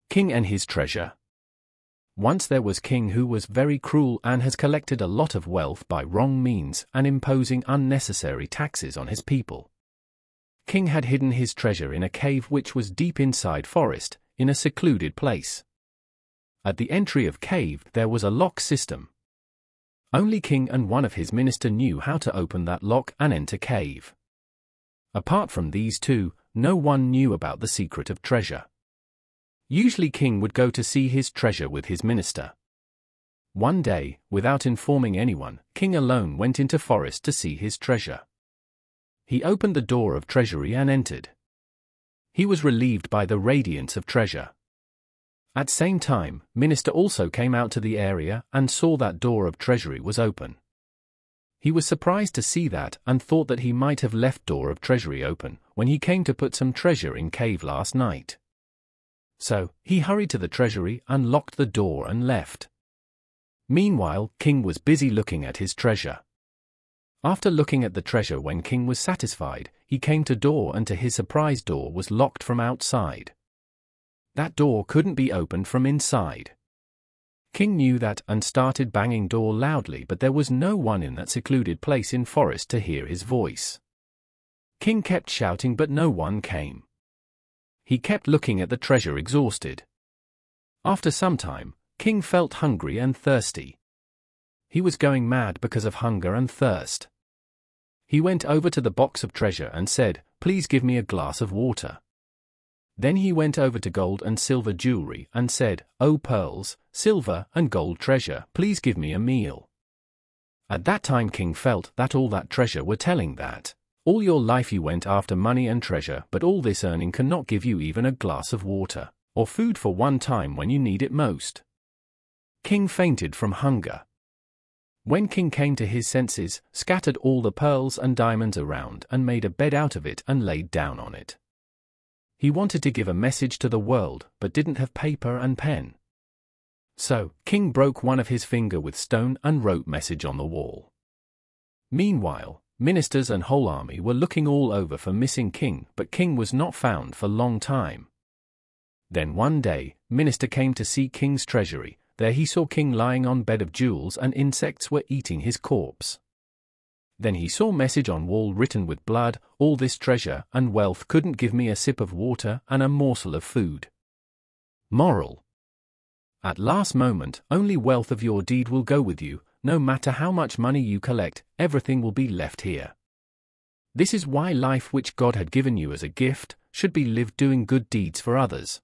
King and his treasure. Once there was king who was very cruel and has collected a lot of wealth by wrong means and imposing unnecessary taxes on his people. King had hidden his treasure in a cave which was deep inside forest, in a secluded place. At the entry of cave there was a lock system. Only king and one of his minister knew how to open that lock and enter cave. Apart from these two, no one knew about the secret of treasure. Usually king would go to see his treasure with his minister. One day, without informing anyone, king alone went into forest to see his treasure. He opened the door of treasury and entered. He was relieved by the radiance of treasure. At same time, minister also came out to the area and saw that door of treasury was open. He was surprised to see that and thought that he might have left door of treasury open when he came to put some treasure in cave last night. So, he hurried to the treasury, unlocked the door and left. Meanwhile, king was busy looking at his treasure. After looking at the treasure when king was satisfied, he came to door and to his surprise door was locked from outside. That door couldn't be opened from inside. King knew that and started banging door loudly, but there was no one in that secluded place in forest to hear his voice. King kept shouting but no one came. He kept looking at the treasure exhausted. After some time, king felt hungry and thirsty. He was going mad because of hunger and thirst. He went over to the box of treasure and said, "Please give me a glass of water." Then he went over to gold and silver jewelry and said, "Oh pearls, silver and gold treasure, please give me a meal." At that time king felt that all that treasure were telling that, all your life you went after money and treasure, but all this earning cannot give you even a glass of water, or food for one time when you need it most. King fainted from hunger. When king came to his senses, scattered all the pearls and diamonds around and made a bed out of it and laid down on it. He wanted to give a message to the world, but didn't have paper and pen. So, king broke one of his finger with stone and wrote message on the wall. Meanwhile, ministers and whole army were looking all over for missing king, but king was not found for long time. Then one day, minister came to see king's treasury. There he saw king lying on bed of jewels and insects were eating his corpse. Then he saw message on wall written with blood, "All this treasure and wealth couldn't give me a sip of water and a morsel of food." Moral: at last moment, only wealth of your deed will go with you. No matter how much money you collect, everything will be left here. This is why life which God had given you as a gift should be lived doing good deeds for others.